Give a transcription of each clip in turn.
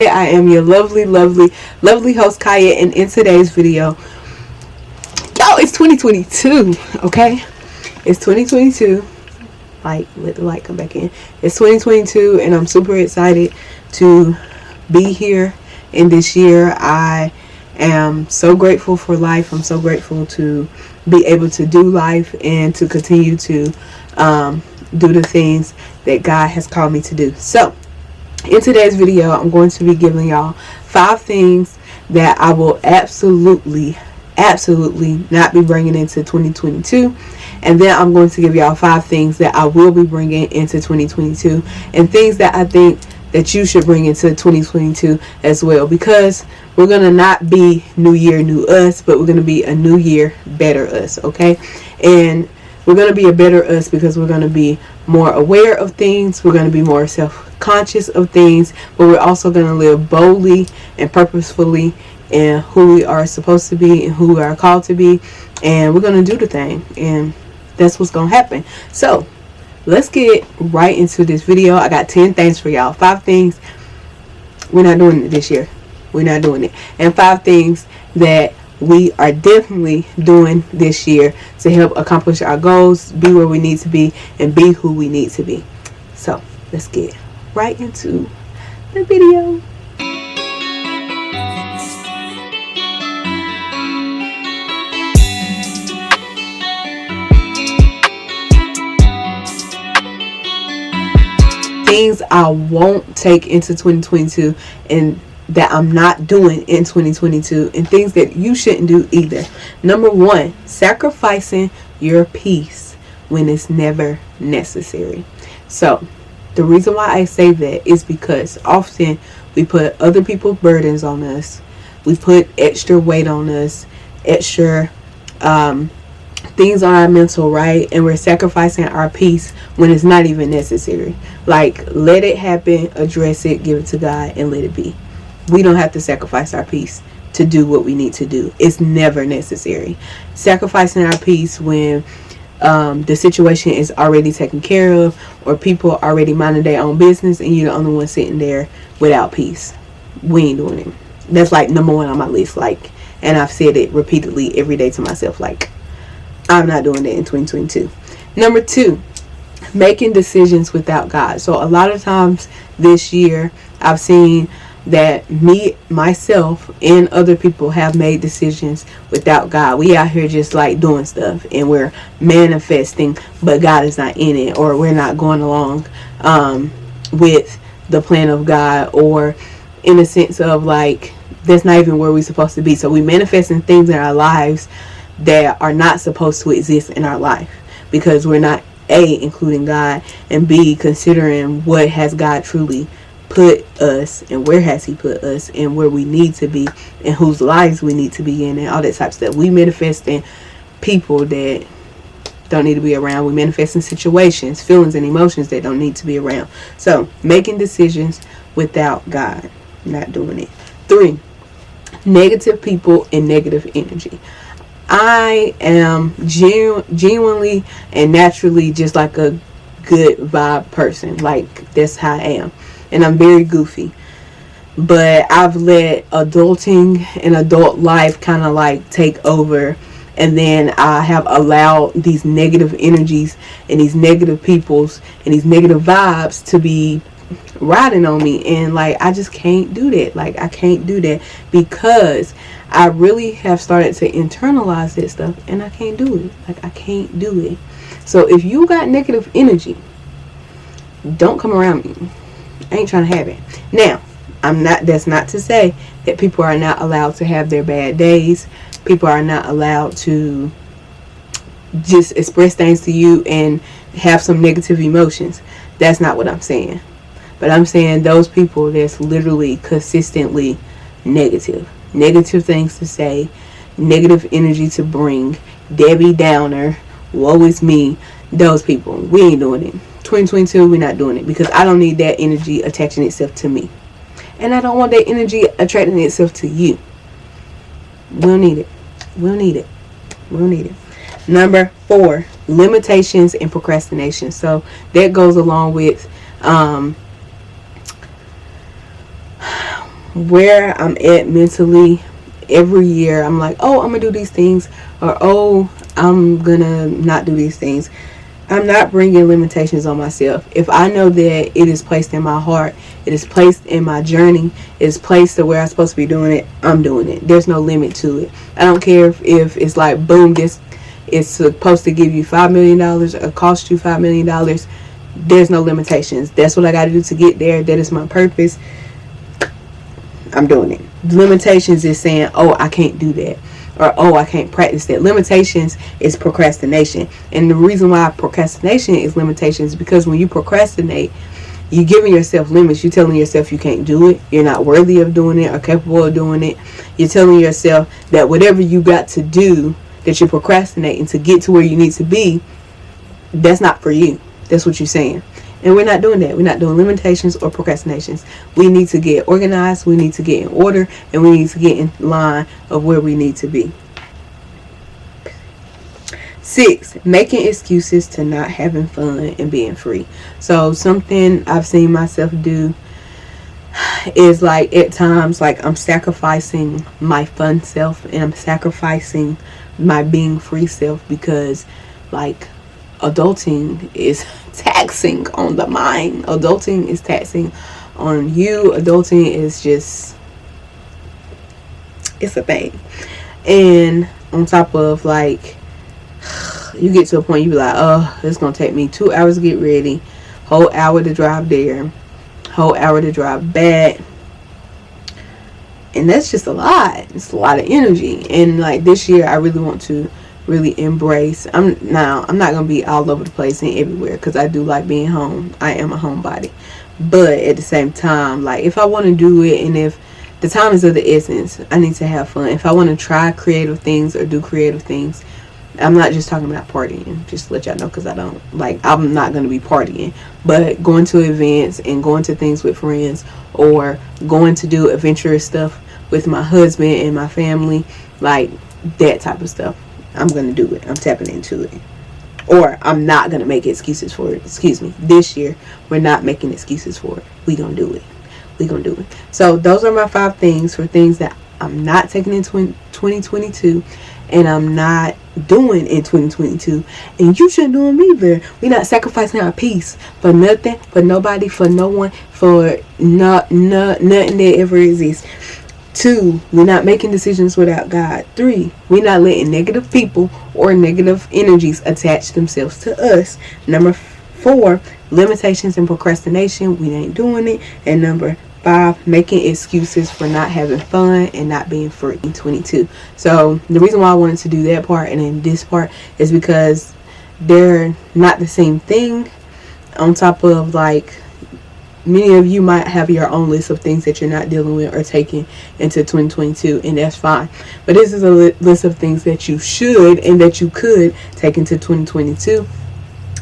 I am your lovely, lovely, lovely host Kaya, and in today's video, y'all, it's 2022, okay? It's 2022. Let the light come back in. It's 2022, and I'm super excited to be here in this year. I am so grateful for life. I'm so grateful to be able to do life and to continue to do the things that God has called me to do. So, in today's video, I'm going to be giving y'all 5 things that I will absolutely not be bringing into 2022. And then I'm going to give y'all 5 things that I will be bringing into 2022, and things that I think that you should bring into 2022 as well, because we're going to not be new year, new us, but we're going to be a new year, better us, okay? And we're going to be a better us because we're going to be more aware of things. We're going to be more self-conscious of things, but we're also going to live boldly and purposefully in who we are supposed to be and who we are called to be. And we're going to do the thing. And that's what's going to happen. So let's get right into this video. I got 10 things for y'all. 5 things. We're not doing it this year. We're not doing it. And 5 things that we are definitely doing this year to help accomplish our goals, be where we need to be, and be who we need to be. So let's get right into the video. Things I won't take into 2022 and that I'm not doing in 2022, and things that you shouldn't do either. Number 1, sacrificing your peace when it's never necessary. So the reason why I say that is because often we put other people's burdens on us. We put extra weight on us, extra things on our mental, right? And we're sacrificing our peace when it's not even necessary. Like, let it happen, address it, give it to God, and let it be. We don't have to sacrifice our peace to do what we need to do. It's never necessary. Sacrificing our peace when the situation is already taken care of, or people are already minding their own business, and you're the only one sitting there without peace. We ain't doing it. That's like number 1 on my list. Like, and I've said it repeatedly every day to myself. Like, I'm not doing that in 2022. Number 2, making decisions without God. So a lot of times this year, I've seen that myself, and other people have made decisions without God. We out here just like doing stuff, and we're manifesting, but God is not in it, or we're not going along with the plan of God, or in a sense of like, that's not even where we're supposed to be. So we manifesting things in our lives that are not supposed to exist in our life, because we're not A, including God, and B, considering what has God truly put us, and where has he put us, and where we need to be, and whose lives we need to be in, and all that type of stuff. We manifest in people that don't need to be around. We manifest in situations, feelings, and emotions that don't need to be around. So making decisions without God, not doing it. 3, negative people and negative energy. I am genuinely and naturally just like a good vibe person. Like, that's how I am. And I'm very goofy. But I've let adulting and adult life kind of like take over. And then I have allowed these negative energies and these negative peoples and these negative vibes to be riding on me. And like, I just can't do that. Like, I can't do that, because I really have started to internalize that stuff, and I can't do it. Like, I can't do it. So if you got negative energy, don't come around me. I ain't trying to have it. Now, that's not to say that people are not allowed to have their bad days. People are not allowed to just express things to you and have some negative emotions. That's not what I'm saying. But I'm saying those people that's literally consistently negative things to say, negative energy to bring, Debbie Downer, woe is me, those people, we ain't doing it. 2022, we're not doing it, because I don't need that energy attaching itself to me, and I don't want that energy attracting itself to you. We don't need it. Number 4, limitations and procrastination. So that goes along with where I'm at mentally. Every year I'm like, oh, I'm gonna do these things, or oh, I'm gonna not do these things. I'm not bringing limitations on myself. If I know that it is placed in my heart, it is placed in my journey, it is placed to where I'm supposed to be doing it, I'm doing it. There's no limit to it. I don't care if it's like, boom, this is supposed to give you $5 million or cost you $5 million. There's no limitations. That's what I got to do to get there. That is my purpose. I'm doing it. Limitations is saying, oh, I can't do that, or oh, I can't practice that. Limitations is procrastination. And the reason why procrastination is limitations is because when you procrastinate, you're giving yourself limits. You're telling yourself you can't do it, you're not worthy of doing it or capable of doing it. You're telling yourself that whatever you got to do, that you're procrastinating to get to where you need to be, that's not for you. That's what you're saying. And we're not doing that. We're not doing limitations or procrastinations. We need to get organized. We need to get in order. And we need to get in line of where we need to be. 6, making excuses to not having fun and being free. So something I've seen myself do is like at times, like I'm sacrificing my fun self and I'm sacrificing my being free self, because like adulting is taxing on the mind. Adulting is taxing on you. Adulting is just, it's a thing. And on top of like, you get to a point you be like, oh, it's gonna take me 2 hours to get ready, whole hour to drive there, whole hour to drive back, and that's just a lot. It's a lot of energy. And like this year I really want to really embrace. I'm not gonna be all over the place and everywhere, because I do like being home. I am a homebody, but at the same time, like if I want to do it, and if the time is of the essence, I need to have fun. If I want to try creative things or do creative things, I'm not just talking about partying, just to let y'all know, because I'm not going to be partying, but going to events and going to things with friends, or going to do adventurous stuff with my husband and my family, like that type of stuff. I'm going to do it. I'm tapping into it. Or I'm not going to make excuses for it. Excuse me. This year, we're not making excuses for it. We going to do it. We going to do it. So those are my 5 things for things that I'm not taking in 2022, and I'm not doing in 2022. And you shouldn't do them either. We're not sacrificing our peace for nothing, for nobody, for no one, for nothing that ever exists. 2, we're not making decisions without God. 3, we're not letting negative people or negative energies attach themselves to us. Number 4, limitations and procrastination, we ain't doing it. And number 5, making excuses for not having fun and not being free in 22. So the reason why I wanted to do that part and then this part is because they're not the same thing. On top of like, many of you might have your own list of things that you're not dealing with or taking into 2022, and that's fine. But this is a list of things that you should and that you could take into 2022.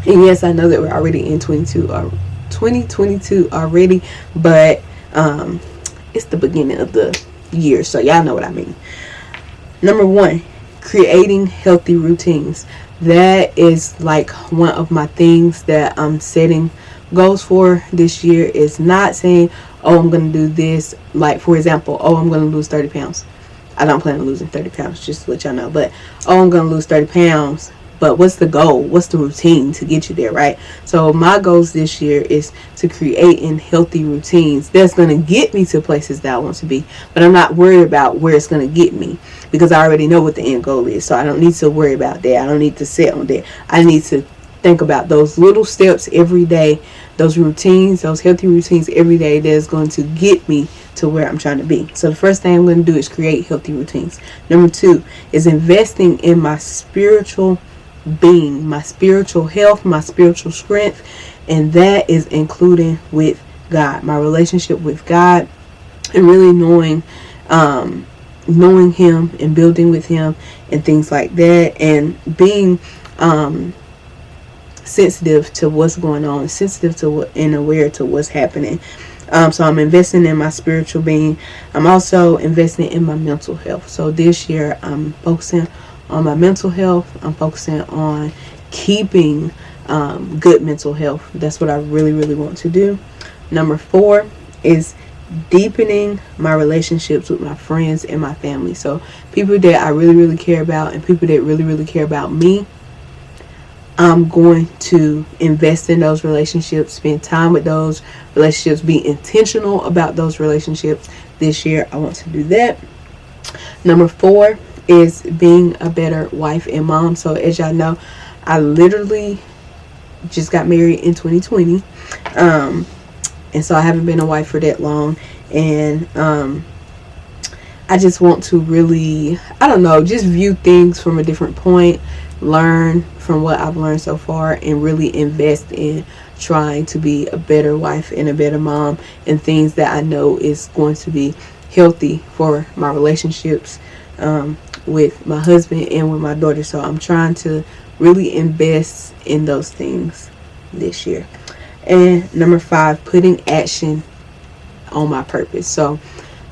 And yes, I know that we're already in 2022 already, but it's the beginning of the year, so y'all know what I mean. Number 1, creating healthy routines. That is like one of my things that I'm setting goals for this year. Is not saying, oh, I'm going to do this. Like, for example, oh, I'm going to lose 30 pounds. I don't plan on losing 30 pounds, just to let y'all know. But, oh, I'm going to lose 30 pounds. But what's the goal? What's the routine to get you there, right? So my goals this year is to create in healthy routines that's going to get me to places that I want to be. But I'm not worried about where it's going to get me, because I already know what the end goal is. So I don't need to worry about that. I don't need to sit on that. I need to think about those little steps every day, those routines, those healthy routines every day that's going to get me to where I'm trying to be. So the first thing I'm going to do is create healthy routines. Number 2 is investing in my spiritual being, my spiritual health, my spiritual strength, and that is including with God, my relationship with God, and really knowing Him and building with Him and things like that, and being sensitive to what's going on, sensitive to what, and aware to what's happening. So I'm investing in my spiritual being. I'm also investing in my mental health. So this year I'm focusing on my mental health. I'm focusing on keeping good mental health. That's what I really, really want to do. Number 4 is deepening my relationships with my friends and my family. So people that I really, really care about and people that really, really care about me, I'm going to invest in those relationships, spend time with those relationships, be intentional about those relationships. This year, I want to do that. Number 4 is being a better wife and mom. So as y'all know, I literally just got married in 2020. And so I haven't been a wife for that long. And I just want to really, I don't know, just view things from a different point, learn from what I've learned so far, and really invest in trying to be a better wife and a better mom, and things that I know is going to be healthy for my relationships with my husband and with my daughter. So I'm trying to really invest in those things this year. And number 5, putting action on my purpose. So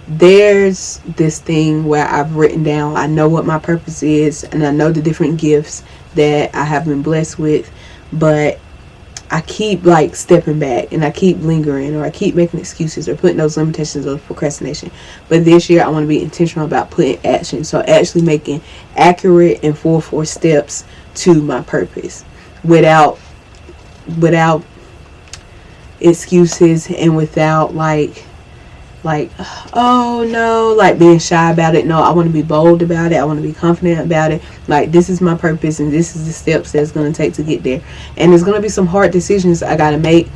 there's this thing where I've written down, I know what my purpose is, and I know the different gifts that I have been blessed with, but I keep like stepping back, and I keep lingering, or I keep making excuses, or putting those limitations of procrastination. But this year I want to be intentional about putting action. So actually making accurate and full force steps to my purpose without excuses, and without like oh no, like being shy about it. No, I want to be bold about it. I want to be confident about it. Like, this is my purpose, and this is the steps that's going to take to get there. And there's going to be some hard decisions I got to make,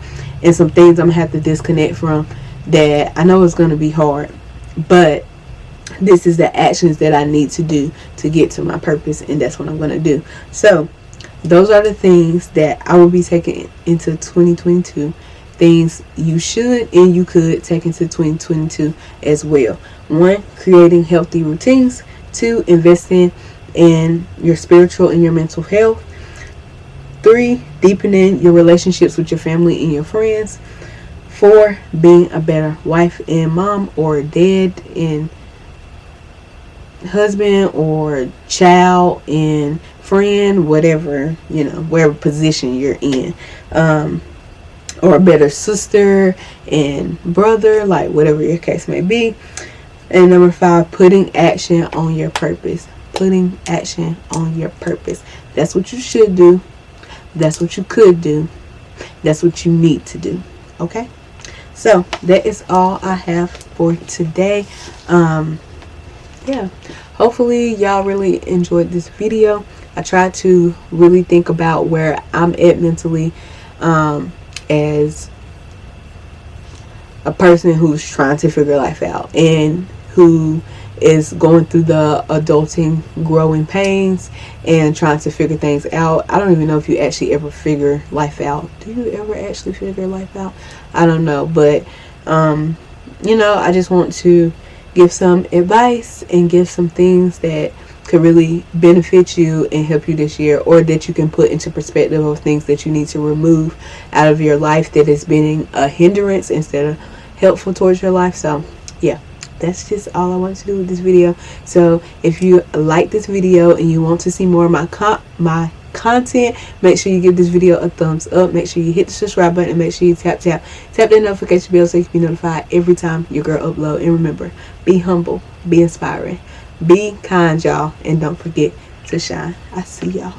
and some things I'm going to have to disconnect from that I know is going to be hard. But this is the actions that I need to do to get to my purpose, and that's what I'm going to do. So those are the things that I will be taking into 2022. Things you should and you could take into 2022 as well. 1, creating healthy routines. 2, investing in your spiritual and your mental health. 3, deepening your relationships with your family and your friends. 4, being a better wife and mom, or dad and husband, or child and friend, whatever, whatever position you're in. Or a better sister and brother, like whatever your case may be. And number 5, putting action on your purpose. Putting action on your purpose. That's what you should do. That's what you could do. That's what you need to do. Okay? So that is all I have for today. Yeah. Hopefully y'all really enjoyed this video. I tried to really think about where I'm at mentally, as a person who's trying to figure life out, and who is going through the adulting growing pains and trying to figure things out. I don't even know if you actually ever figure life out. Do you ever actually figure life out? I don't know, but I just want to give some advice and give some things that could really benefit you and help you this year, or that you can put into perspective of things that you need to remove out of your life that is being a hindrance instead of helpful towards your life. So yeah, that's just all I want to do with this video. So if you like this video and you want to see more of my content, make sure you give this video a thumbs up. Make sure you hit the subscribe button, and make sure you tap that notification bell so you can be notified every time your girl upload. And remember, be humble, be inspiring, be kind, y'all, and don't forget to shine. I see y'all